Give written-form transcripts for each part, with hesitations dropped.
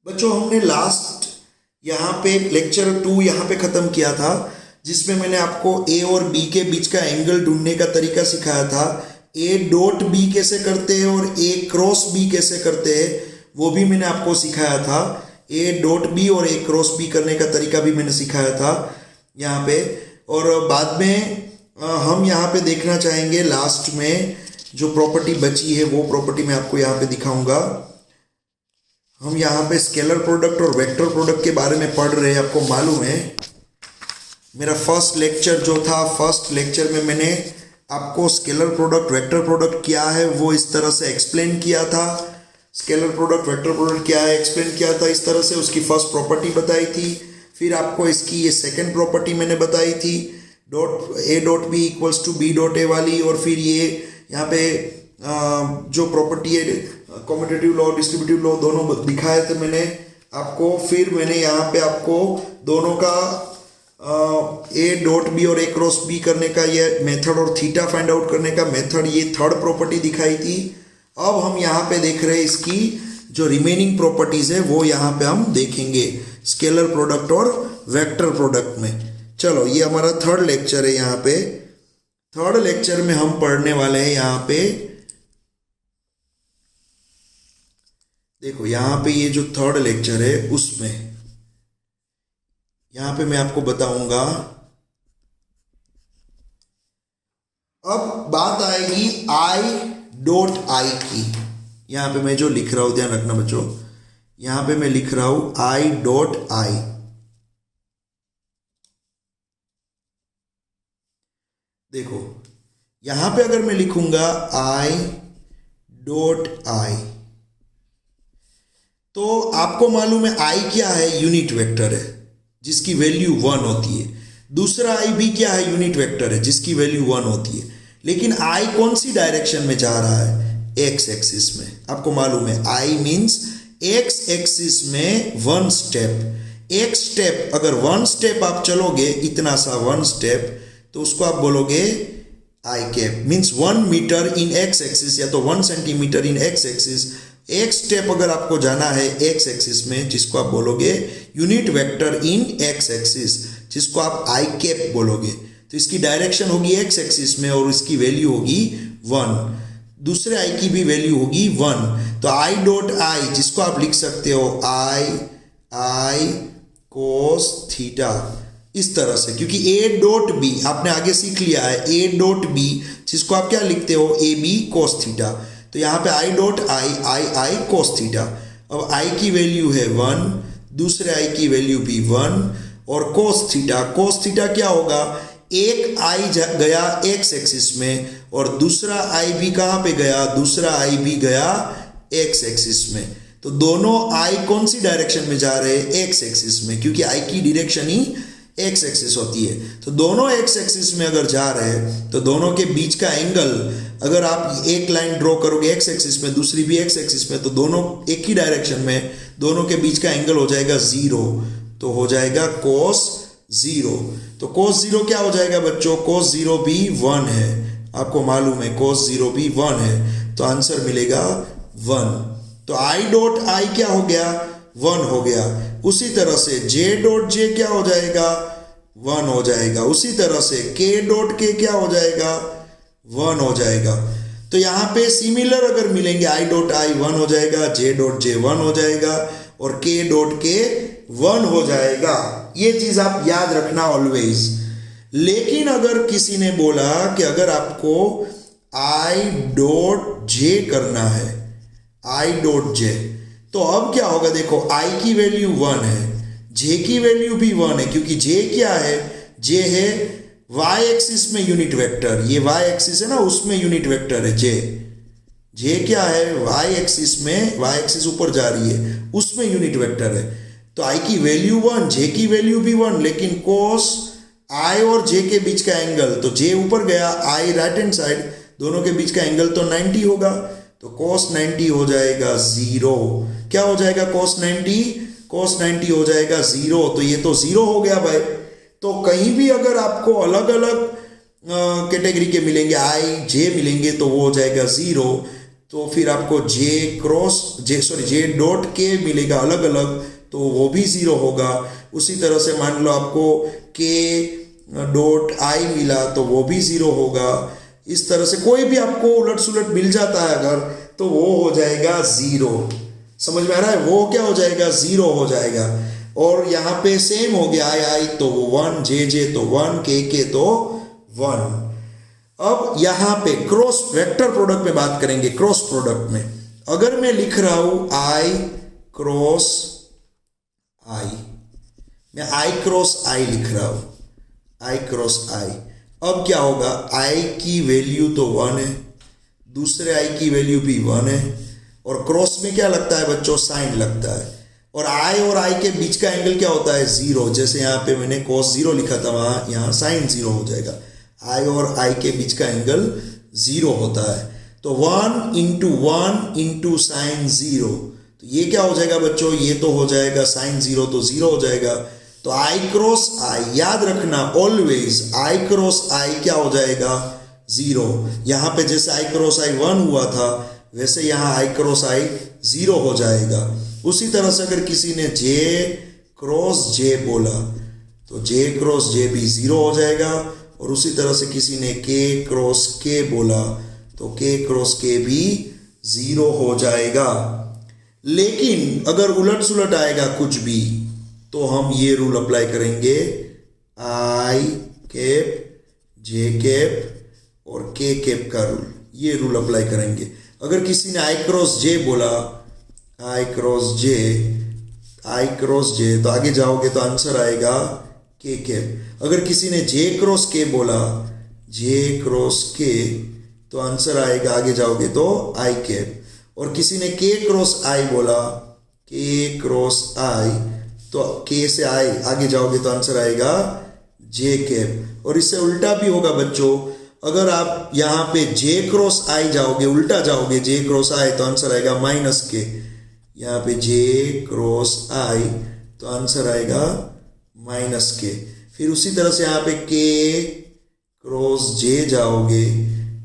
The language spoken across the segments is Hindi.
बच्चों हमने लास्ट यहाँ पे लेक्चर 2 यहाँ पे ख़त्म किया था, जिसमें मैंने आपको ए और बी के बीच का एंगल ढूंढने का तरीका सिखाया था। ए डॉट बी कैसे करते हैं और ए क्रॉस बी कैसे करते हैं वो भी मैंने आपको सिखाया था। ए डॉट बी और ए क्रॉस बी करने का तरीका भी मैंने सिखाया था यहाँ पे। और बाद में हम यहाँ पे देखना चाहेंगे लास्ट में जो प्रॉपर्टी बची है वो प्रॉपर्टी मैं आपको यहाँ पे दिखाऊंगा। हम यहाँ पे स्केलर प्रोडक्ट और वेक्टर प्रोडक्ट के बारे में पढ़ रहे हैं। आपको मालूम है मेरा फर्स्ट लेक्चर जो था, फर्स्ट लेक्चर में मैंने आपको स्केलर प्रोडक्ट वेक्टर प्रोडक्ट क्या है वो इस तरह से एक्सप्लेन किया था। स्केलर प्रोडक्ट वेक्टर प्रोडक्ट क्या है एक्सप्लेन किया था इस तरह से, उसकी फर्स्ट प्रॉपर्टी बताई थी। फिर आपको इसकी ये सेकंड प्रॉपर्टी मैंने बताई थी, dot A dot B equals to B dot A वाली। और फिर ये यहाँ पे जो प्रॉपर्टी है कम्यूटेटिव लॉ डिस्ट्रीब्यूटिव लॉ दोनों दिखाए थे मैंने आपको। फिर मैंने यहाँ पे आपको दोनों का ए डॉट बी और ए क्रॉस बी करने का ये मेथड और थीटा फाइंड आउट करने का मेथड, ये थर्ड प्रॉपर्टी दिखाई थी। अब हम यहाँ पे देख रहे हैं इसकी जो रिमेनिंग प्रॉपर्टीज है वो यहाँ पे हम देखेंगे स्केलर प्रोडक्ट और वेक्टर प्रोडक्ट में। चलो ये हमारा थर्ड लेक्चर है। यहाँ पे थर्ड लेक्चर में हम पढ़ने वाले हैं यहाँ पे, देखो यहाँ पे ये जो थर्ड लेक्चर है उसमें यहाँ पे मैं आपको बताऊंगा। अब बात आएगी आई डॉट आई की। यहाँ पे मैं जो लिख रहा हूं ध्यान रखना बच्चों, यहाँ पे मैं लिख रहा हूं आई डॉट आई। देखो यहां पे अगर मैं लिखूंगा आई डॉट आई तो आपको मालूम है आई क्या है, यूनिट वेक्टर है जिसकी वैल्यू 1 होती है। दूसरा आई भी क्या है, यूनिट वेक्टर है जिसकी वैल्यू 1 होती है। लेकिन आई कौन सी डायरेक्शन में जा रहा है, एक्स एक्सिस में। आपको मालूम है आई मींस एक्स एक्सिस में 1 स्टेप। एक स्टेप अगर 1 स्टेप आप चलोगे, इतना सा 1 स्टेप, तो उसको आप बोलोगे आई कैप मीन्स 1 मीटर इन एक्स एक्सिस या तो 1 सेंटीमीटर इन एक्स एक्सिस। एक स्टेप अगर आपको जाना है एक्स एक्सिस में जिसको आप बोलोगे यूनिट वेक्टर इन एक्स एक्सिस, जिसको आप आई कैप बोलोगे। तो इसकी डायरेक्शन होगी एक्स एक्सिस में और इसकी वैल्यू होगी 1। दूसरे आई की भी वैल्यू होगी 1। तो आई डॉट आई जिसको आप लिख सकते हो आई कोस थीटा इस तरह से, क्योंकि ए डॉट बी आपने आगे सीख लिया है, ए डॉट बी जिसको आप क्या लिखते हो ए बी कोस थीटा। तो यहाँ पे I dot I cos theta. अब आई की वैल्यू है 1, दूसरे आई की वैल्यू भी 1 और कोस थीटा क्या होगा, एक आई गया एक्स एक्सिस में और दूसरा आई भी कहाँ पे गया, दूसरा आई भी गया एक्स एक्सिस में। तो दोनों आई कौन सी डायरेक्शन में जा रहे हैं, एक्स एक्सिस में, क्योंकि आई की डायरेक्शन ही एक्स एक्सिस होती है। तो दोनों एक्स एक्सिस में अगर जा रहे हैं तो दोनों के बीच का एंगल, अगर आप एक लाइन ड्रॉ करोगे एक्स एक्सिस में दूसरी भी एक्स एक्सिस में, तो दोनों एक ही डायरेक्शन में, दोनों के बीच का एंगल हो जाएगा 0, तो हो जाएगा cos 0। तो cos 0 क्या हो जाएगा बच्चों, cos 0 भी 1 है। आपको मालूम है cos 0 भी 1 है, तो आंसर मिलेगा 1। तो आई डॉट आई क्या हो गया, 1 हो गया। उसी तरह से जे डॉट जे क्या हो जाएगा, 1 हो जाएगा। उसी तरह से के डॉट के क्या हो जाएगा, 1 हो जाएगा। तो यहाँ पे सिमिलर अगर मिलेंगे आई डॉट आई 1 हो जाएगा, जे डॉट जे 1 हो जाएगा और के डॉट के 1 हो जाएगा। ये चीज आप याद रखना ऑलवेज। लेकिन अगर किसी ने बोला कि अगर आपको आई डॉट जे करना है, आई डॉट जे, तो अब क्या होगा, देखो आई की वैल्यू 1 है, जे की वैल्यू भी 1 है, क्योंकि जे क्या है, जे है वाई एक्सिस में यूनिट वेक्टर। ये वाई एक्सिस है ना, उसमें यूनिट वेक्टर है जे क्या है वाई एक्सिस में, वाई एक्सिस ऊपर जा रही है उसमें यूनिट वेक्टर है। तो आई की वैल्यू 1, जे की वैल्यू भी 1, लेकिन कोस आई और जे के बीच का एंगल, तो जे ऊपर गया आई राइट हैंड साइड, दोनों के बीच का एंगल तो 90 होगा, तो cos 90 हो जाएगा 0। क्या हो जाएगा cos 90, cos 90 हो जाएगा 0। तो ये तो 0 हो गया भाई। तो कहीं भी अगर आपको अलग अलग कैटेगरी के मिलेंगे, आई जे मिलेंगे, तो वो हो जाएगा 0। तो फिर आपको जे डॉट के मिलेगा अलग अलग, तो वो भी 0 होगा। उसी तरह से मान लो आपको के डॉट आई मिला तो वो भी 0 होगा। इस तरह से कोई भी आपको उलट सुलट मिल जाता है अगर, तो वो हो जाएगा 0। समझ में आ रहा है? वो क्या हो जाएगा? 0 हो जाएगा। और यहाँ पे सेम हो गया, आई तो 1, जे तो 1, के तो 1। अब यहाँ पे क्रॉस वेक्टर प्रोडक्ट में बात करेंगे। क्रॉस प्रोडक्ट में अगर मैं लिख रहा हूं आई क्रॉस आई, मैं आई क्रॉस आई लिख रहा हूं, आई क्रॉस आई। अब क्या होगा? आई की वैल्यू तो 1 है, दूसरे आई की वैल्यू भी 1 है, और क्रॉस में क्या लगता है बच्चों? साइन लगता है। और आई के बीच का एंगल क्या होता है? 0। जैसे यहाँ पे मैंने cos 0 लिखा था, वहां यहाँ साइन 0 हो जाएगा। आई और आई के बीच का एंगल 0 होता है। तो 1 इंटू साइन 0, तो ये क्या हो जाएगा बच्चों? ये तो हो जाएगा साइन 0 तो 0 हो जाएगा। तो आई क्रॉस आई, याद रखना ऑलवेज आई क्रॉस आई क्या हो जाएगा? 0। यहाँ पे जैसे आई क्रॉस आई 1 हुआ था, वैसे यहाँ आई क्रॉस आई 0 हो जाएगा। उसी तरह से अगर किसी ने जे क्रॉस जे बोला तो जे क्रॉस जे भी 0 हो जाएगा। और उसी तरह से किसी ने के क्रॉस के बोला तो के क्रॉस के भी 0 हो जाएगा। लेकिन अगर उलट सुलट आएगा कुछ भी, तो हम ये रूल अप्लाई करेंगे, आई कैप जे कैप और के कैप का रूल, ये रूल अप्लाई करेंगे। अगर किसी ने आई क्रॉस जे बोला, आई क्रॉस जे, तो आगे जाओगे तो आंसर आएगा के कैप। अगर किसी ने जे क्रॉस के बोला, जे क्रॉस के, तो आंसर आएगा, आगे जाओगे तो आई कैप। और किसी ने के क्रॉस आई बोला, के क्रॉस आई, तो के से आई आगे जाओगे तो आंसर आएगा जे कैप। और इससे उल्टा भी होगा बच्चों, अगर आप यहाँ पे जे क्रॉस आई जाओगे, उल्टा जाओगे जे क्रॉस आई, तो आंसर आएगा माइनस के। यहाँ पे जे क्रॉस आई तो आंसर आएगा माइनस के। फिर उसी तरह से यहाँ पे के क्रॉस जे जाओगे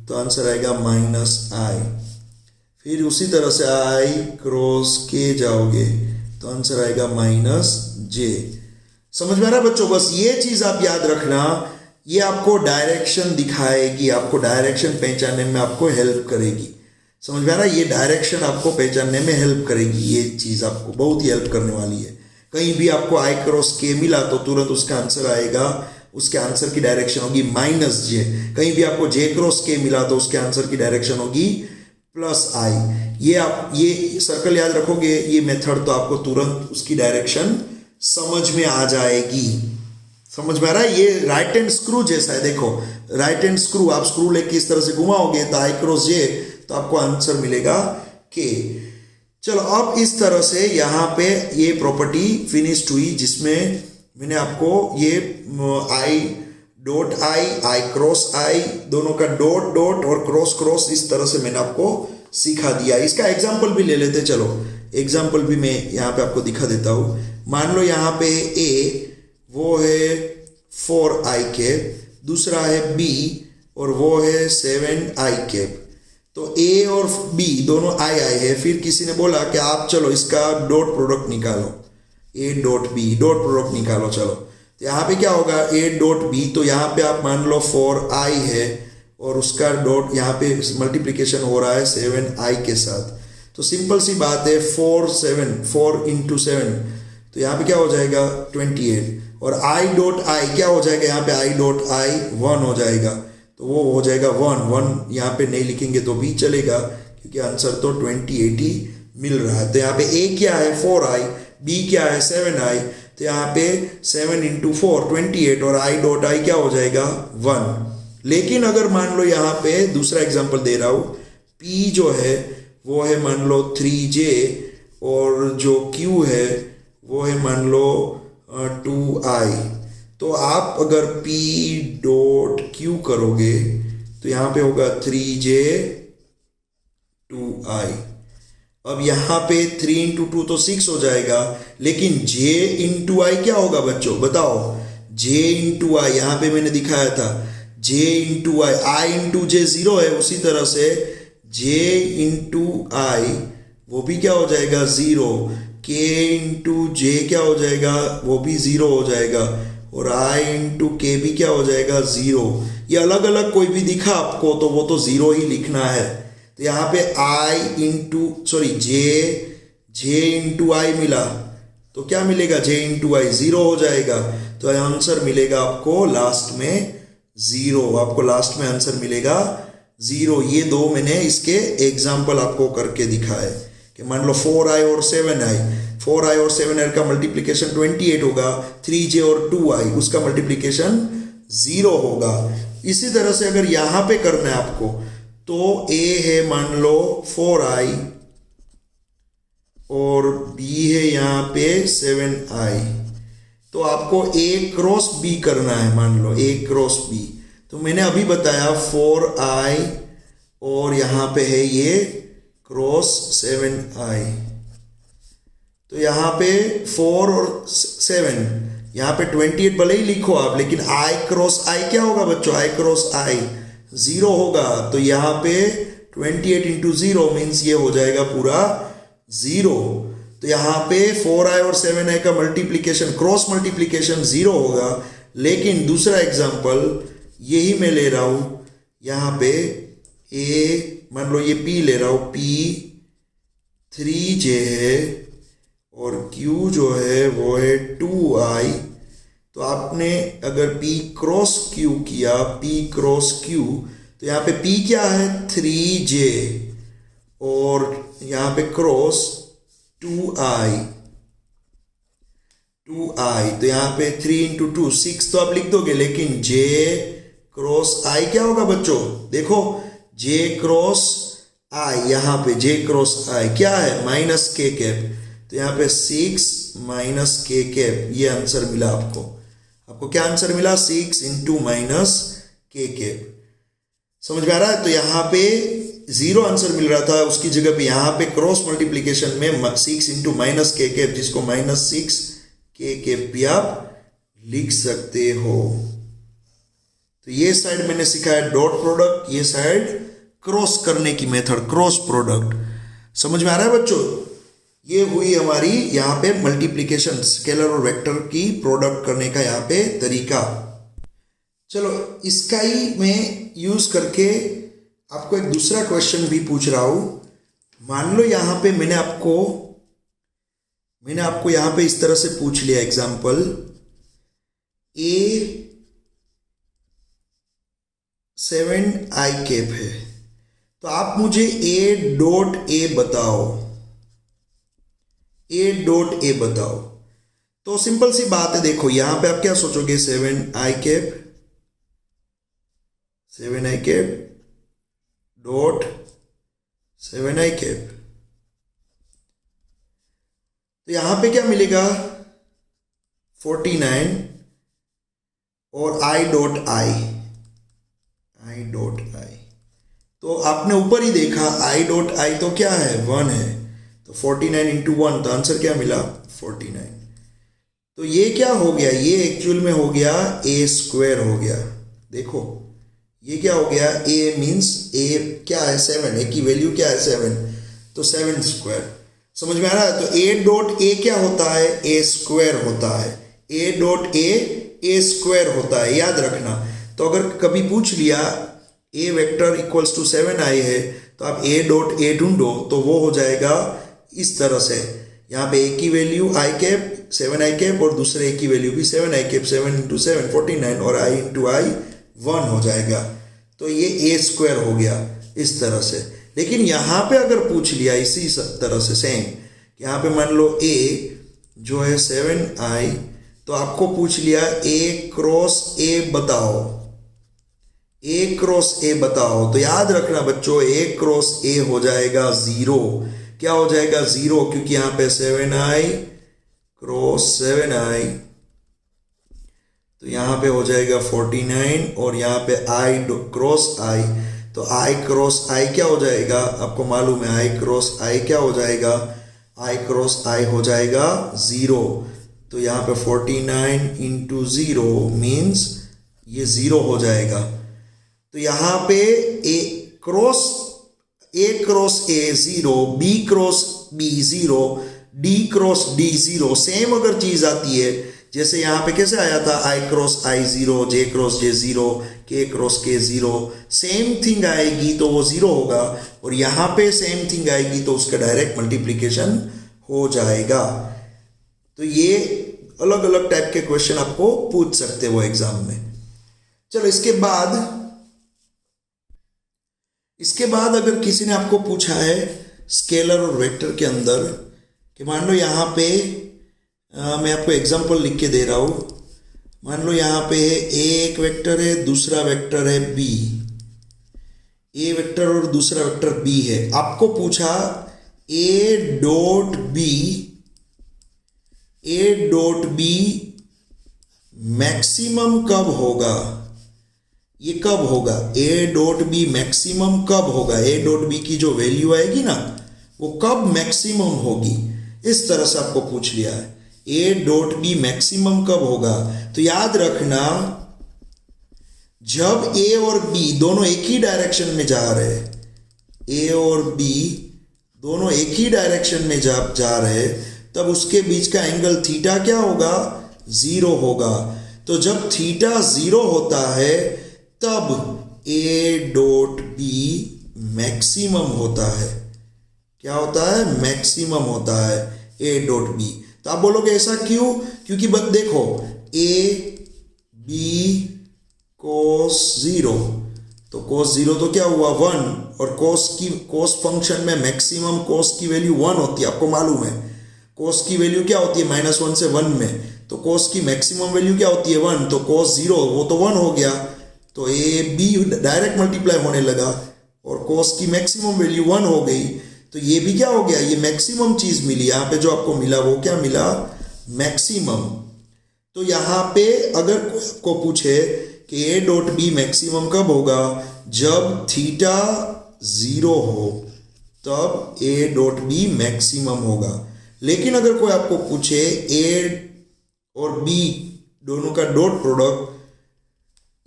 तो आंसर आएगा माइनस आई। फिर उसी तरह से आई क्रॉस के जाओगे तो आंसर आएगा माइनस जे। समझ में आ रहा है बच्चों? बस ये चीज आप याद रखना, ये आपको डायरेक्शन दिखाएगी, आपको डायरेक्शन पहचानने में आपको हेल्प करेगी। समझ में आ रहा है? ये डायरेक्शन आपको पहचानने में हेल्प करेगी, ये चीज आपको बहुत ही हेल्प करने वाली है। कहीं भी आपको आई क्रॉस के मिला तो तुरंत उसका आंसर आएगा, उसके आंसर की डायरेक्शन होगी माइनस जे। कहीं भी आपको जे क्रॉस के मिला तो उसके आंसर की डायरेक्शन होगी प्लस आई। ये आप ये सर्कल याद रखोगे, ये मेथड, तो आपको तुरंत उसकी डायरेक्शन समझ में आ जाएगी। समझ में आ रहा है? ये राइट हैंड स्क्रू जैसा है। देखो राइट हैंड स्क्रू, आप स्क्रू लेके इस तरह से घुमाओगे तो आई क्रॉस जे, तो आपको आंसर मिलेगा के। चलो अब इस तरह से यहाँ पे ये प्रॉपर्टी फिनिश्ड हुई, जिसमें मैंने आपको ये आई डॉट आई क्रॉस आई, दोनों का डॉट डॉट और क्रॉस क्रॉस, इस तरह से मैंने आपको सिखा दिया। इसका एग्जाम्पल भी ले लेते। चलो एग्जाम्पल भी मैं यहाँ पे आपको दिखा देता हूँ। मान लो यहाँ पे ए, वो है 4 आई कैप, दूसरा है बी और वो है 7 आई कैप। तो ए और बी दोनों आई है। फिर किसी ने बोला कि आप चलो इसका डॉट प्रोडक्ट निकालो, A dot B dot product निकालो। चलो तो यहाँ पे क्या होगा? ए डॉट बी, तो यहाँ पे आप मान लो 4 आई है और उसका डॉट यहाँ पे मल्टीप्लिकेशन हो रहा है 7 आई के साथ। तो सिंपल सी बात है, 4 इंटू 7, तो यहाँ पे क्या हो जाएगा? 28। और आई डॉट आई क्या हो जाएगा? यहाँ पे आई डॉट आई 1 हो जाएगा, तो वो हो जाएगा 1 यहाँ पे नहीं लिखेंगे तो भी चलेगा, क्योंकि आंसर तो 28 ही मिल रहा है। तो यहाँ पे ए क्या है? 4 आई, बी क्या है? 7 आई, तो यहाँ पे 7 इंटू 4 28, और आई डॉट आई क्या हो जाएगा? 1। लेकिन अगर मान लो यहाँ पे दूसरा एग्जांपल दे रहा हूँ, पी जो है वो है मान लो 3j, और जो Q है वो है मान लो 2i। तो आप अगर P डॉट Q करोगे तो यहाँ पे होगा 3j 2i। अब यहाँ पे 3 इंटू 2 तो 6 हो जाएगा, लेकिन j इंटू आई क्या होगा बच्चों? बताओ, j इंटू आई यहाँ पे मैंने दिखाया था, j इंटू आई, आई इंटू जे 0 है, उसी तरह से जे इंटू आई वो भी क्या हो जाएगा 0, के इंटू जे क्या हो जाएगा वो भी 0 हो जाएगा, और आई इंटू के भी क्या हो जाएगा 0। ये अलग अलग कोई भी दिखा आपको तो वो तो 0 ही लिखना है। तो यहाँ पे जे इंटू आई मिला तो क्या मिलेगा, जे इंटू आई 0 हो जाएगा। तो आंसर मिलेगा आपको लास्ट में 0, आपको लास्ट में आंसर मिलेगा 0। ये दो मैंने इसके एग्जाम्पल आपको करके दिखाए कि मान लो 4i और 7i, 4i और 7i का मल्टीप्लिकेशन 28 होगा, 3j और 2i उसका मल्टीप्लिकेशन 0 होगा। इसी तरह से अगर यहाँ पे करना है आपको तो a है मान लो 4i और b है यहाँ पे 7i, तो आपको a क्रॉस b करना है, मान लो a क्रॉस b। तो मैंने अभी बताया 4i और यहाँ पे है ये क्रॉस 7i। तो यहाँ पे 4 और 7, यहाँ पे 28 भले ही लिखो आप, लेकिन i क्रॉस i क्या होगा बच्चों, i क्रॉस i 0 होगा। तो यहाँ पे 28 इंटू 0 मीन्स ये हो जाएगा पूरा 0। तो यहाँ पे 4i और 7i का मल्टीप्लिकेशन क्रॉस मल्टीप्लिकेशन 0 होगा। लेकिन दूसरा एग्जाम्पल यही मैं ले रहा हूँ, यहाँ पे a मान लो ये p ले रहा हूँ, p 3j है और q जो है वो है 2i। तो आपने अगर p क्रॉस q किया, p क्रॉस q, तो यहाँ पे p क्या है 3j और यहाँ पे क्रॉस 2i, तो यहाँ पे 3 इंटू 2 6 तो आप लिख दोगे, लेकिन j क्रॉस i क्या होगा बच्चों, देखो j क्रॉस i, यहाँ पे j क्रॉस i क्या है माइनस k कैप। तो यहाँ पे 6 माइनस k कैप, ये आंसर मिला आपको। आपको क्या आंसर मिला, 6 इंटू माइनस k कैप। समझ में आ रहा है। तो यहाँ पे 0 आंसर मिल रहा था, उसकी जगह पे यहाँ पे क्रॉस मल्टीप्लिकेशन में 6 इंटू माइनस k कैप, जिसको माइनस 6 k कैप भी आप लिख सकते हो। तो ये साइड मैंने सिखाया डॉट प्रोडक्ट, ये साइड क्रॉस करने की मेथड, क्रॉस प्रोडक्ट। समझ में आ रहा है बच्चों। ये हुई हमारी यहाँ पे मल्टीप्लिकेशन, स्केलर और वेक्टर की प्रोडक्ट करने का यहाँ पे तरीका। चलो इसका ही मैं यूज करके आपको एक दूसरा क्वेश्चन भी पूछ रहा हूं। मान लो यहाँ पे मैंने आपको यहाँ पे इस तरह से पूछ लिया एग्जाम्पल, a 7i कैप है, तो आप मुझे a डॉट a बताओ, a डॉट a बताओ। तो सिंपल सी बात है, देखो यहाँ पे आप क्या सोचोगे, 7i cap dot 7i cap. तो यहां पे क्या मिलेगा 49 और i डॉट i। तो आपने ऊपर ही देखा i डॉट i तो क्या है 1 है, तो 49 इंटू 1, तो आंसर क्या मिला 49। तो ये क्या हो गया, ये एक्चुअल में हो गया a स्क्वायर हो गया। देखो ये क्या हो गया, a मीन्स a क्या है 7, a की वैल्यू क्या है 7, तो 7 स्क्वायर। समझ में आ रहा है। तो a डॉट a क्या होता है, a स्क्वायर होता है, a डॉट a स्क्वायर होता है, याद रखना। तो अगर कभी पूछ लिया a vector equals to 7i है, तो आप a डॉट a ढूंढो, तो वो हो जाएगा इस तरह से। यहाँ पे a की value i cap 7i cap और दूसरे a की वैल्यू भी 7i कैप, 7 इंटू 7 49 और i इंटू i 1 हो जाएगा। तो ये a स्क्वायर हो गया इस तरह से। लेकिन यहाँ पे अगर पूछ लिया इसी तरह से सेम, यहाँ पे मान लो a जो है 7i, तो आपको पूछ लिया a क्रॉस a बताओ, a क्रॉस a बताओ। तो याद रखना बच्चों, a क्रॉस a हो जाएगा 0। क्या हो जाएगा 0, क्योंकि यहाँ पे 7i क्रॉस 7i, तो यहाँ पे हो जाएगा 49 और यहाँ पे i क्रॉस i, तो i क्रॉस i क्या हो जाएगा, आपको मालूम है i क्रॉस i क्या हो जाएगा, i क्रॉस i हो जाएगा 0। तो यहाँ पे 49 इंटू 0 मीन्स ये 0 हो जाएगा। तो यहाँ पे a cross A cross A 0, B cross B 0, D cross D 0, same अगर चीज आती है जैसे यहाँ पे कैसे आया था आई क्रॉस आई 0, जे क्रॉस जे 0, के क्रॉस के 0, सेम थिंग आएगी तो वो 0 होगा, और यहाँ पे सेम थिंग आएगी तो उसका डायरेक्ट मल्टीप्लिकेशन हो जाएगा। तो ये अलग अलग टाइप के क्वेश्चन आपको पूछ सकते हो एग्जाम में। चलो इसके बाद अगर किसी ने आपको पूछा है स्केलर और वेक्टर के अंदर कि मान लो यहाँ पे मैं आपको एग्जांपल लिख के दे रहा हूँ, मान लो यहाँ पे है ए एक वेक्टर है, दूसरा वेक्टर है बी, ए वेक्टर और दूसरा वेक्टर बी है। आपको पूछा ए डॉट बी मैक्सिमम कब होगा, ये कब होगा, ए डॉट बी मैक्सिमम कब होगा, ए डॉट बी की जो वैल्यू आएगी ना वो कब मैक्सिमम होगी, इस तरह से आपको पूछ लिया है ए डॉट बी मैक्सिमम कब होगा। तो याद रखना जब ए और बी दोनों एक ही डायरेक्शन में जा रहे हैं, ए और बी दोनों एक ही डायरेक्शन में जा रहे हैं, तब उसके बीच का एंगल थीटा क्या होगा, 0 होगा। तो जब थीटा 0 होता है तब ए डॉट बी मैक्सिमम होता है। क्या होता है, मैक्सिमम होता है ए डॉट बी। तो आप बोलोगे ऐसा क्यों, क्योंकि बस देखो ए बी कोस 0, तो कोस 0 तो क्या हुआ 1, और कोस फंक्शन में मैक्सिमम कोस की वैल्यू 1 होती है, आपको मालूम है कोस की वैल्यू क्या होती है -1 से 1 में, तो कोस की मैक्सिमम वैल्यू क्या होती है 1, तो कोस 0 वो तो 1 हो गया, तो ए बी डायरेक्ट मल्टीप्लाई होने लगा और कोस की मैक्सिमम वैल्यू 1 हो गई, तो ये भी क्या हो गया, ये मैक्सिमम चीज मिली। यहाँ पे जो आपको मिला वो क्या मिला, मैक्सिमम। तो यहाँ पे अगर को पूछे कि ए डॉट बी मैक्सिमम कब होगा, जब थीटा 0 हो तब ए डॉट बी मैक्सिमम होगा। लेकिन अगर कोई आपको पूछे ए और बी दोनों का डॉट प्रोडक्ट,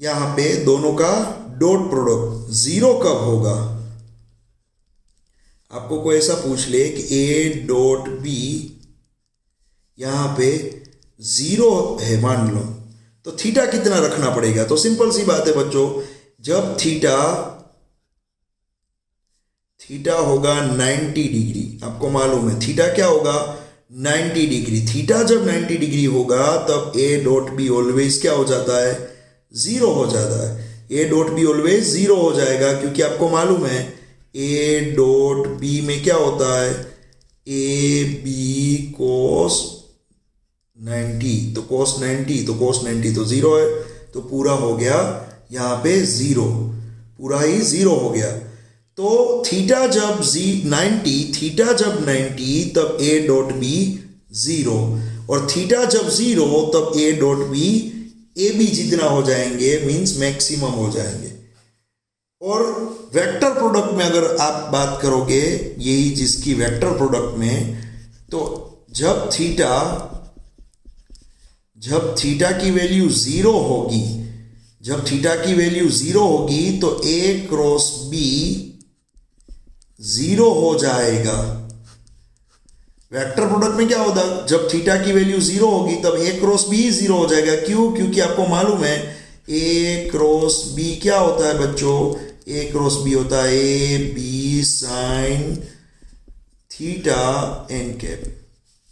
यहाँ पे दोनों का डॉट प्रोडक्ट 0 कब होगा, आपको कोई ऐसा पूछ ले कि ए डॉट बी यहाँ पे 0 है मान लो, तो थीटा कितना रखना पड़ेगा। तो सिंपल सी बात है बच्चों, जब थीटा होगा 90 डिग्री, आपको मालूम है थीटा क्या होगा 90 डिग्री, थीटा जब 90 डिग्री होगा तब ए डॉट बी ऑलवेज क्या हो जाता है, 0 हो जाता है। ए डॉट बी ऑलवेज 0 हो जाएगा, क्योंकि आपको मालूम है ए डॉट बी में क्या होता है, ए बी कोस 90, तो कोस 90 तो 0 है, तो पूरा हो गया यहाँ पे 0, पूरा ही 0 हो गया। तो थीटा जब 90 तब ए डॉट बी 0, और थीटा जब 0 तब A dot B A B जितना हो जाएंगे, मींस मैक्सिमम हो जाएंगे। और वेक्टर प्रोडक्ट में अगर आप बात करोगे यही जिसकी वेक्टर प्रोडक्ट में, तो जब थीटा की वैल्यू 0 होगी, जब थीटा की वैल्यू 0 होगी तो ए क्रॉस बी 0 हो जाएगा। वेक्टर प्रोडक्ट में क्या होगा, जब थीटा की वैल्यू 0 होगी तब ए क्रॉस बी 0 हो जाएगा। क्यों, क्योंकि आपको मालूम है ए क्रॉस बी क्या होता है बच्चों, ए क्रॉस बी होता है A B sine theta n cap,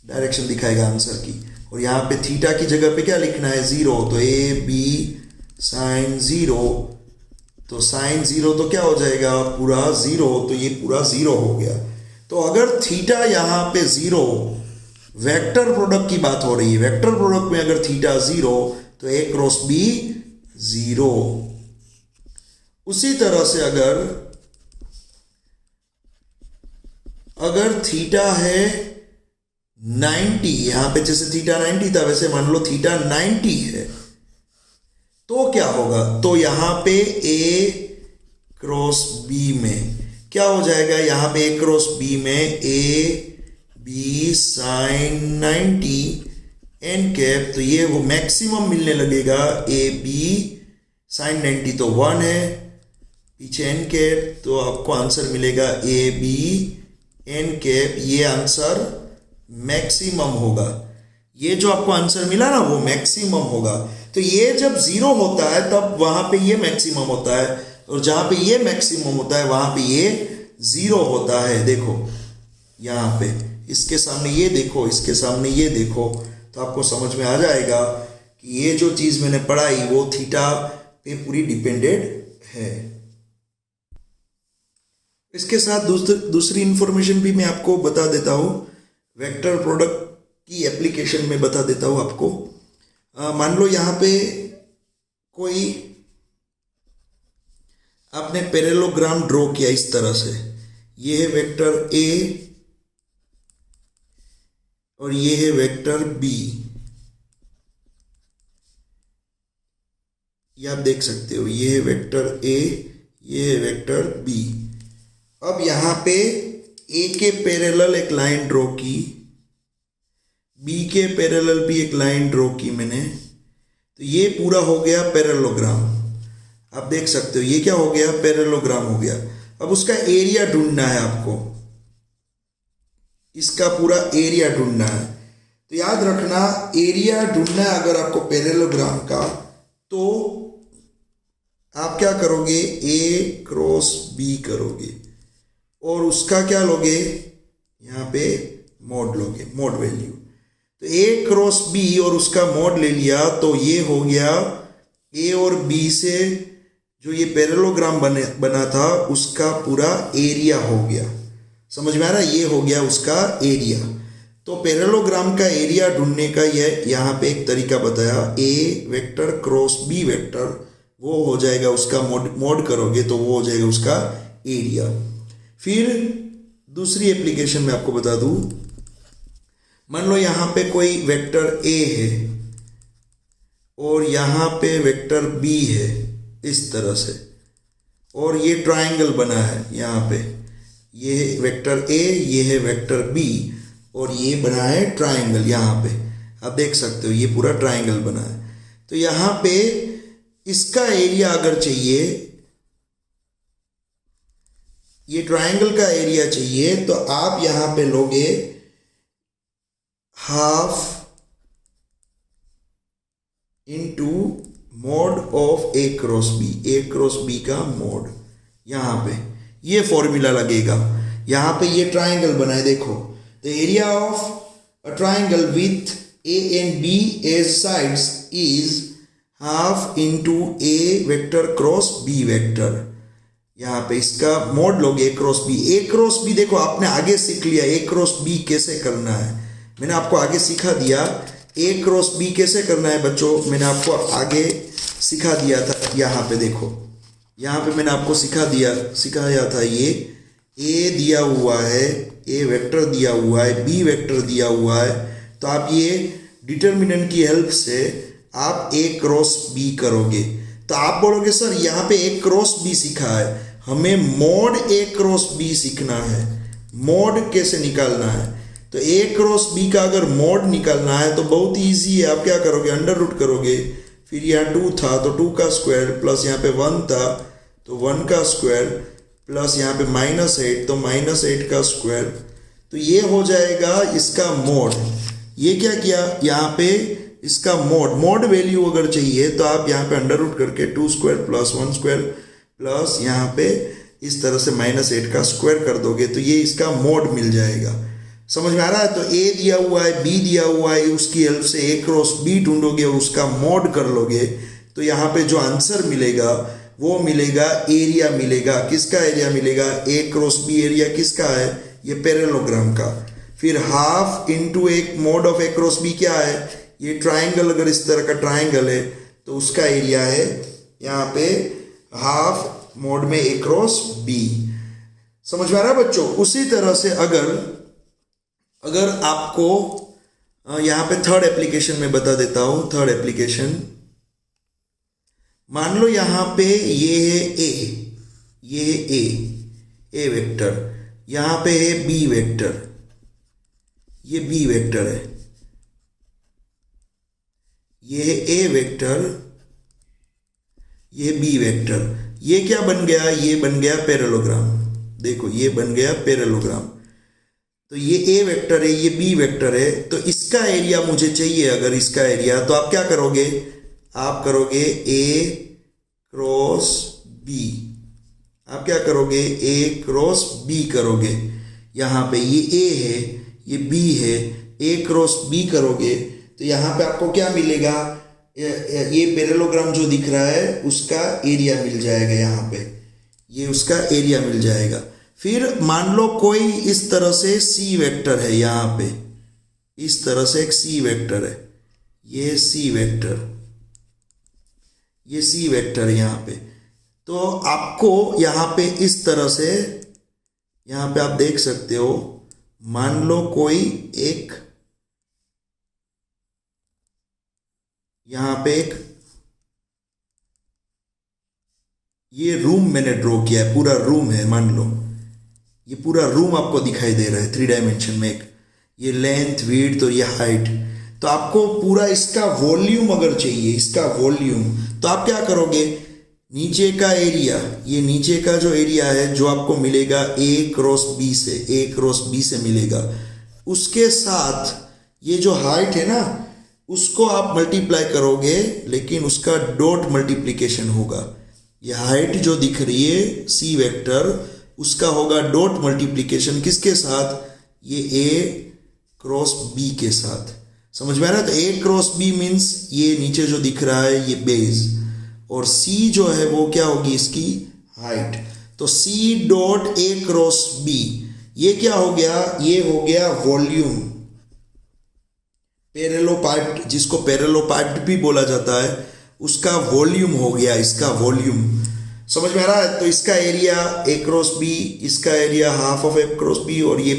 direction दिखाएगा आंसर की, और यहाँ पे थीटा की जगह पे क्या लिखना है 0, तो ए बी साइन 0, तो साइन 0 तो क्या हो जाएगा पूरा 0, तो ये पूरा 0 हो गया। तो अगर थीटा यहाँ पे 0, वेक्टर प्रोडक्ट की बात हो रही है, वेक्टर प्रोडक्ट में अगर थीटा 0 तो ए क्रॉस बी 0। उसी तरह से अगर थीटा है 90, यहां पे जैसे थीटा 90 था वैसे मान लो थीटा 90 है, तो क्या होगा, तो यहां पे ए क्रॉस बी में क्या हो जाएगा, यहां पे ए क्रॉस बी में A B sine 90 n cap, तो ये वो मैक्सिमम मिलने लगेगा। ए बी साइन 90 तो 1 है, पीछे एन कैप, तो आपको आंसर मिलेगा ए बी एन कैप। ये आंसर मैक्सिमम होगा। ये जो आपको आंसर मिला ना वो मैक्सिमम होगा। तो ये जब जीरो होता है तब वहां पे ये मैक्सिमम होता है, और जहां पे ये मैक्सिमम होता है वहां पे ये जीरो होता है। देखो यहाँ पे इसके सामने ये देखो, इसके सामने ये देखो, तो आपको समझ में आ जाएगा कि ये जो चीज मैंने पढ़ाई वो थीटा पे पूरी डिपेंडेड है। इसके साथ दूसरी इंफॉर्मेशन भी मैं आपको बता देता हूँ। वेक्टर प्रोडक्ट की एप्लीकेशन में बता देता हूँ आपको। मान लो यहाँ पे कोई आपने पैरेललोग्राम ड्रॉ किया इस तरह से, ये है वेक्टर ए और ये है वेक्टर बी। ये आप देख सकते हो, ये है वेक्टर ए, ये है वेक्टर बी। अब यहाँ पे ए के पैरेलल एक लाइन ड्रॉ की, बी के पैरेलल भी एक लाइन ड्रॉ की मैंने, तो ये पूरा हो गया पैरेललोग्राम। आप देख सकते हो ये क्या हो गया, पैरेललोग्राम हो गया। अब उसका एरिया ढूंढना है आपको, इसका पूरा एरिया ढूंढना है। तो याद रखना, एरिया ढूंढना है अगर आपको पैरेललोग्राम का, तो आप क्या करोगे, ए क्रॉस बी करोगे और उसका क्या लोगे, यहाँ पे मोड लोगे, मोड वैल्यू। तो ए क्रॉस बी और उसका मोड ले लिया, तो ये हो गया ए और बी से जो ये पैरेललोग्राम बना था उसका पूरा एरिया हो गया। समझ में आ रहा है, ये हो गया उसका एरिया। तो पैरेललोग्राम का एरिया ढूंढने का ये यहाँ पे एक तरीका बताया, ए वेक्टर क्रॉस बी वेक्टर, वो हो जाएगा उसका मोड करोगे तो वो हो जाएगा उसका एरिया। फिर दूसरी एप्लीकेशन में आपको बता दूं, मान लो यहाँ पे कोई वेक्टर ए है और यहाँ पे वेक्टर बी है इस तरह से, और ये ट्रायंगल बना है यहाँ पे, ये है वेक्टर ए, ये है वेक्टर बी, और ये बना है ट्रायंगल यहाँ पे। आप देख सकते हो ये पूरा ट्रायंगल बना है। तो यहाँ पे इसका एरिया अगर चाहिए, ये ट्रायंगल का एरिया चाहिए, तो आप यहाँ पे लोगे half into mod of A cross B, A cross B का मोड। यहाँ पे ये फॉर्मूला लगेगा। यहाँ पे ये ट्रायंगल बना है, देखो, the area of a triangle with A and B as sides is half into A vector cross B vector. यहाँ पे इसका मोड लोगे A cross B. A cross B देखो आपने आगे सीख लिया, ए क्रॉस बी कैसे करना है मैंने आपको आगे सिखा दिया। ए क्रॉस बी कैसे करना है बच्चों, मैंने आपको आगे सिखा दिया था। यहाँ पे देखो, यहाँ पे मैंने आपको सिखाया था, ये ए दिया हुआ है, ए वेक्टर दिया हुआ है, बी वेक्टर दिया हुआ है, तो आप ये डिटर्मिनेंट की हेल्प से आप ए क्रॉस बी करोगे। तो आप बोलोगे सर यहाँ पे ए क्रॉस बी सीखा है, हमें मोड ए क्रॉस बी सीखना है, मोड कैसे निकालना है। तो ए क्रॉस बी का अगर मोड निकालना है तो बहुत ईजी है। आप क्या करोगे, अंडर रूट करोगे, फिर यहाँ 2 था तो 2 का स्क्वायर, प्लस यहाँ पे 1 था तो 1 का स्क्वायर, प्लस यहाँ पे -8 तो -8 का स्क्वायर। तो ये हो जाएगा इसका मोड। ये क्या किया, यहाँ पे इसका मोड वैल्यू अगर चाहिए तो आप यहाँ पे अंडर रूट करके 2 स्क्वायर प्लस 1 स्क्वायर प्लस यहाँ पे इस तरह से -8 का स्क्वायर कर दोगे तो ये इसका मोड मिल जाएगा। समझ में आ रहा है। तो ए दिया हुआ है, बी दिया हुआ है, उसकी हेल्प से ए क्रॉस बी ढूंढोगे और उसका मोड कर लोगे, तो यहाँ पे जो आंसर मिलेगा वो मिलेगा, एरिया मिलेगा। किसका एरिया मिलेगा, ए क्रॉस बी एरिया किसका है, ये पैरेललोग्राम का। फिर हाफ इंटू एक mod of A cross B क्या है, ये ट्राइंगल, अगर इस तरह का ट्राइंगल है तो उसका एरिया है यहाँ पे हाफ मोड में ए क्रॉस बी। समझ में आ रहा है बच्चों। उसी तरह से अगर आपको यहाँ पे थर्ड एप्लीकेशन में बता देता हूँ, थर्ड एप्लीकेशन, मान लो यहाँ पे ये है ए, ये है ए वेक्टर, यहाँ पे है बी वेक्टर, ये बी वेक्टर है, ये है ए वेक्टर, ये बी वेक्टर, ये क्या बन गया, ये बन गया पैरेललोग्राम। देखो ये बन गया पैरेललोग्राम। तो ये ए वेक्टर है, ये बी वेक्टर है, तो इसका एरिया मुझे चाहिए। अगर इसका एरिया, तो आप क्या करोगे, आप करोगे ए क्रॉस बी। आप क्या करोगे, ए क्रॉस बी करोगे। यहाँ पे ये ए है, ये बी है, ए क्रॉस बी करोगे तो यहाँ पे आपको क्या मिलेगा, ये पैरेललोग्राम जो दिख रहा है उसका एरिया मिल जाएगा। यहाँ पे ये उसका एरिया मिल जाएगा। फिर मान लो कोई इस तरह से सी वेक्टर है, यहाँ पे इस तरह से एक सी वेक्टर है, ये सी वेक्टर, ये सी वेक्टर है यहाँ पे। तो आपको यहाँ पे इस तरह से, यहाँ पे आप देख सकते हो, मान लो कोई एक, यहाँ पे एक ये रूम मैंने ड्रॉ किया है, पूरा रूम है, मान लो ये पूरा रूम आपको दिखाई दे रहा है 3 डायमेंशन में। एक ये लेंथ, विड्थ और ये हाइट। तो आपको पूरा इसका वॉल्यूम अगर चाहिए, इसका वॉल्यूम, तो आप क्या करोगे, नीचे का एरिया, ये नीचे का जो एरिया है जो आपको मिलेगा ए क्रॉस बी से, ए क्रॉस बी से मिलेगा, उसके साथ ये जो हाइट है ना उसको आप मल्टीप्लाई करोगे, लेकिन उसका डॉट मल्टीप्लिकेशन होगा। ये हाइट जो दिख रही है सी वेक्टर, उसका होगा डॉट मल्टीप्लिकेशन किसके साथ, ये ए क्रॉस बी के साथ। समझ में आ रहा है। तो ए क्रॉस बी मीन्स ये नीचे जो दिख रहा है ये बेस, और सी जो है वो क्या होगी, इसकी हाइट। तो C dot A cross B, ये क्या हो गया, ये हो गया वॉल्यूम, पैरेललोपाइप्ड, जिसको पैरेललोपाइप्ड भी बोला जाता है, उसका वॉल्यूम हो गया, इसका वॉल्यूम। समझ में आ रहा है। तो इसका एरिया ए क्रॉस बी, इसका area half of A cross B, और ये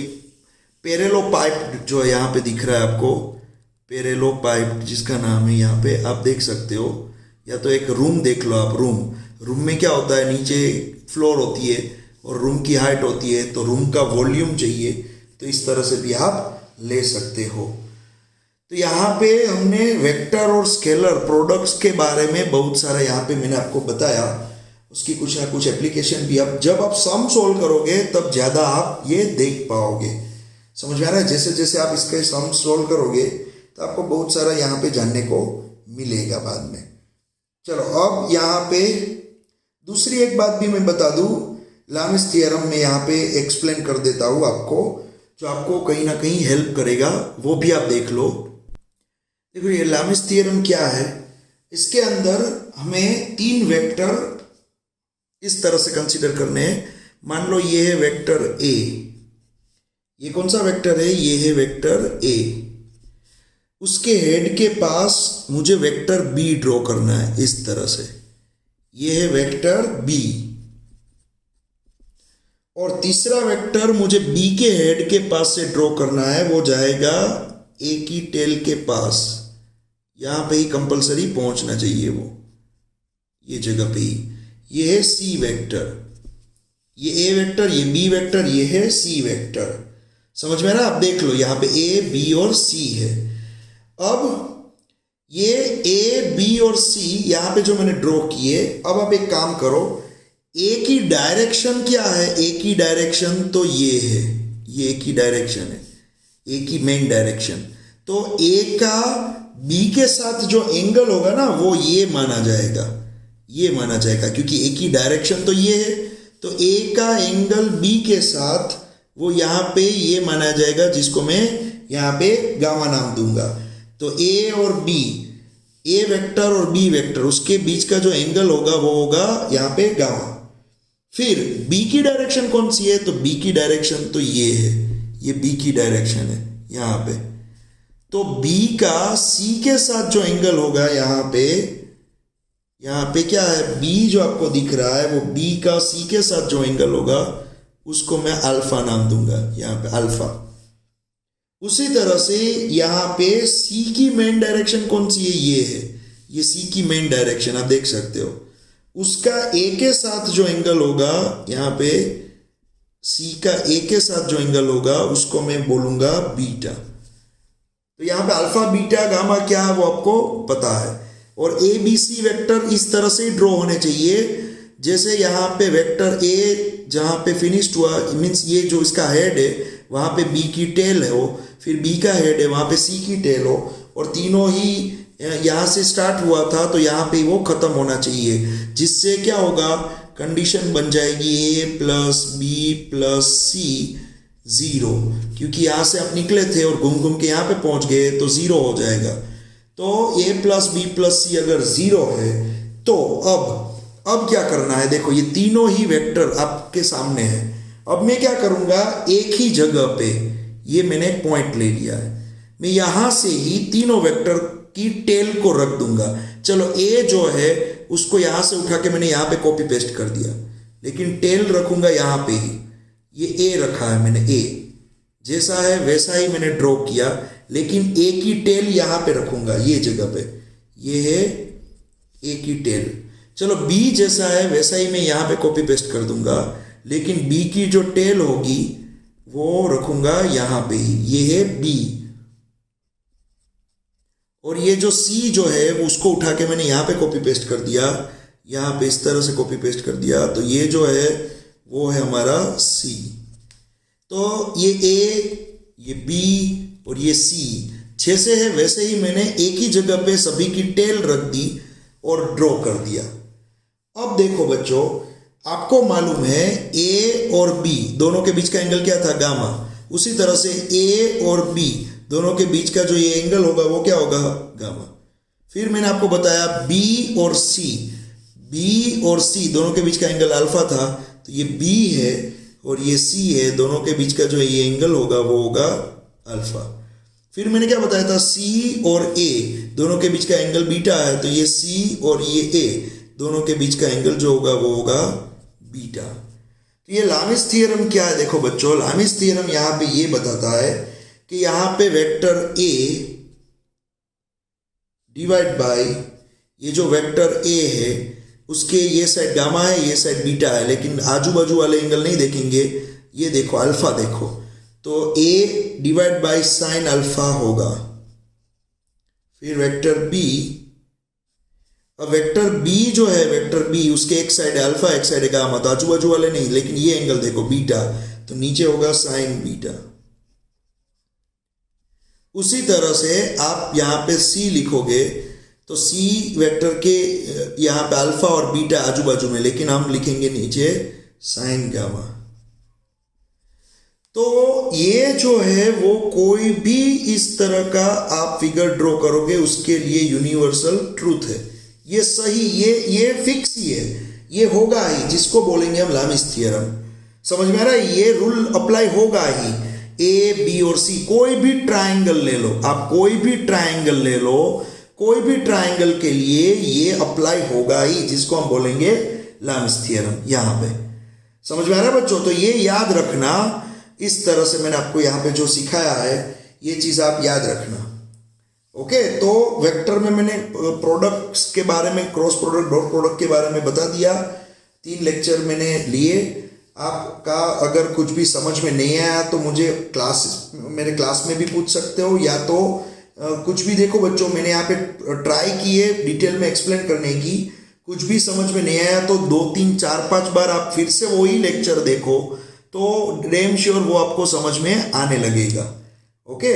पैरेललोपाइप्ड जो है यहाँ पे दिख रहा है आपको, पैरेललोपाइप्ड जिसका नाम है यहाँ पे आप देख सकते हो। या तो एक रूम देख लो आप, रूम में क्या होता है, नीचे फ्लोर होती है और रूम की हाइट होती है, तो रूम का वॉल्यूम चाहिए, तो इस तरह से भी आप ले सकते हो। तो यहाँ पे हमने वेक्टर और स्केलर प्रोडक्ट्स के बारे में बहुत सारा यहाँ पे मैंने आपको बताया, उसकी कुछ ना कुछ एप्लीकेशन भी। अब जब आप सम सोल्व करोगे तब ज़्यादा आप ये देख पाओगे। समझ में आ रहा है। जैसे जैसे आप इसके सम सोल्व करोगे तो आपको बहुत सारा यहाँ पे जानने को मिलेगा बाद में। चलो अब यहाँ पे दूसरी एक बात भी मैं बता दूँ, लामिस थ्योरम में यहाँ पे एक्सप्लेन कर देता हूँ आपको, जो आपको कहीं ना कहीं हेल्प करेगा, वो भी आप देख लो। देखो ये लामिस थ्योरम क्या है, इसके अंदर हमें 3 वेक्टर इस तरह से कंसीडर करने हैं। मान लो ये है वेक्टर ए, ये कौन सा वेक्टर है, ये है वेक्टर ए। उसके हेड के पास मुझे वेक्टर बी ड्रॉ करना है इस तरह से, ये है वेक्टर बी। और तीसरा वेक्टर मुझे बी के हेड के पास से ड्रॉ करना है, वो जाएगा ए की टेल के पास, यहां पे ही कंपलसरी पहुंचना चाहिए वो, ये जगह पे ही। ये है सी वेक्टर, ये ए वेक्टर, ये बी वेक्टर, ये है सी वेक्टर। समझ में ना। आप देख लो यहाँ पे ए बी और सी है। अब ये ए बी और सी यहाँ पे जो मैंने ड्रॉ किए, अब आप एक काम करो, ए की डायरेक्शन क्या है, ए की डायरेक्शन तो ये है, ये ए की डायरेक्शन है, ए की मेन डायरेक्शन। तो ए का बी के साथ जो एंगल होगा ना वो ये माना जाएगा, ये माना जाएगा, क्योंकि ए की डायरेक्शन तो ये है। तो ए का एंगल बी के साथ वो यहाँ पे ये माना जाएगा, जिसको मैं यहाँ पे गामा नाम दूंगा। तो ए और बी, ए वेक्टर और बी वेक्टर, उसके बीच का जो एंगल होगा वो होगा यहाँ पे गामा। फिर बी की डायरेक्शन कौन सी है, तो बी की डायरेक्शन तो ये है, ये बी की डायरेक्शन है यहाँ पे। तो बी का सी के साथ जो एंगल होगा यहाँ पे क्या है, बी जो आपको दिख रहा है वो बी का सी के साथ जो एंगल होगा उसको मैं अल्फा नाम दूंगा, यहाँ पे अल्फा। उसी तरह से यहाँ पे सी की मेन डायरेक्शन कौन सी है, ये है, ये सी की मेन डायरेक्शन आप देख सकते हो। उसका ए के साथ जो एंगल होगा यहाँ पे, सी का ए के साथ जो एंगल होगा उसको मैं बोलूंगा बीटा। तो यहाँ पे अल्फा बीटा गामा क्या है वो आपको पता है। और ए बी सी वेक्टर इस तरह से ड्रॉ होने चाहिए जैसे यहाँ पे वेक्टर ए जहाँ पे फिनिश्ड हुआ, मीन्स ये जो इसका हेड है वहाँ पे बी की टेल हो, फिर बी का हेड है वहाँ पे सी की टेल हो, और तीनों ही यहाँ से स्टार्ट हुआ था तो यहाँ पे वो खत्म होना चाहिए, जिससे क्या होगा, कंडीशन बन जाएगी ए प्लस बी प्लस सी 0, क्योंकि यहाँ से आप निकले थे और घूम घूम के यहाँ पे पहुँच गए तो 0 हो जाएगा। तो ए प्लस बी प्लस सी अगर 0 है तो अब क्या करना है, देखो ये तीनों ही वेक्टर आपके सामने है। अब मैं क्या करूँगा, एक ही जगह पे ये मैंने एक पॉइंट ले लिया है, मैं यहाँ से ही तीनों वेक्टर की टेल को रख दूंगा। चलो ए जो है उसको यहाँ से उठा के मैंने यहाँ पे कॉपी पेस्ट कर दिया, लेकिन टेल रखूंगा यहाँ पे ही, ये ए रखा है मैंने, ए जैसा है वैसा ही मैंने ड्रॉ किया, लेकिन ए की टेल यहाँ पे रखूंगा, ये जगह पे, ये है ए की टेल। चलो बी जैसा है वैसा ही मैं यहाँ पे कॉपी पेस्ट कर दूंगा, लेकिन बी की जो टेल होगी वो रखूंगा यहाँ पे ही, ये है बी। और ये जो सी जो है उसको उठा के मैंने यहाँ पे कॉपी पेस्ट कर दिया, यहाँ पे इस तरह से कॉपी पेस्ट कर दिया, तो ये जो है वो है हमारा सी। तो ये ए, ये बी और ये सी जैसे है वैसे ही मैंने एक ही जगह पे सभी की टेल रख दी और ड्रॉ कर दिया। अब देखो बच्चों, आपको मालूम है ए और बी दोनों के बीच का एंगल क्या था, गामा। उसी तरह से ए और बी दोनों के बीच का जो ये एंगल होगा वो क्या होगा, गामा। फिर मैंने आपको बताया बी और सी दोनों के बीच का एंगल अल्फा था, तो ये बी है और ये सी है, दोनों के बीच का जो ये एंगल होगा वो होगा अल्फा। फिर मैंने क्या बताया था, सी और ए दोनों के बीच का एंगल बीटा है, तो ये सी और ये ए दोनों के बीच का एंगल जो होगा वो होगा बीटा। तो ये लामिस थ्योरम क्या है, देखो बच्चों, लामिस थ्योरम यहाँ पे ये बताता है कि यहाँ पे वेक्टर ए डिवाइड बाय ये जो वेक्टर ए है उसके ये साइड गामा है, ये साइड बीटा है, लेकिन आजू बाजू वाले एंगल नहीं देखेंगे, ये देखो अल्फा देखो, तो ए डिवाइड बाय साइन अल्फा होगा। फिर वेक्टर बी, अब वेक्टर बी जो है, वेक्टर बी उसके एक साइड है अल्फा एक साइड है गामा, तो आजू बाजू वाले नहीं, लेकिन ये एंगल देखो बीटा, तो नीचे होगा साइन बीटा। उसी तरह से आप यहाँ पे सी लिखोगे तो सी वेक्टर के यहाँ पे अल्फा और बीटा आजू बाजू में, लेकिन हम लिखेंगे नीचे साइन गामा। तो ये जो है वो कोई भी इस तरह का आप फिगर ड्रॉ करोगे उसके लिए यूनिवर्सल ट्रूथ है, ये सही, ये फिक्स ही है, ये होगा ही, जिसको बोलेंगे हम लामिस थ्योरम। समझ में आ रहा है, ये रूल अप्लाई होगा ही। ए बी और सी कोई भी ट्राइंगल ले लो आप, कोई भी ट्राइंगल ले लो, कोई भी ट्राइंगल के लिए ये अप्लाई होगा ही, जिसको हम बोलेंगे लामिस थ्योरम। यहाँ पे समझ में आ रहा है बच्चों, तो ये याद रखना, इस तरह से मैंने आपको यहाँ पे जो सिखाया है ये चीज़ आप याद रखना। ओके, तो वेक्टर में मैंने प्रोडक्ट्स के बारे में, क्रॉस प्रोडक्ट डॉट प्रोडक्ट के बारे में बता दिया, 3 लेक्चर मैंने लिए। आपका अगर कुछ भी समझ में नहीं आया तो मुझे मेरे क्लास में भी पूछ सकते हो, या तो कुछ भी देखो बच्चों, मैंने यहाँ पे ट्राई की है डिटेल में एक्सप्लेन करने की, कुछ भी समझ में नहीं आया तो 2 3 4 5 बार आप फिर से वही लेक्चर देखो, तो डैम श्योर वो आपको समझ में आने लगेगा। ओके।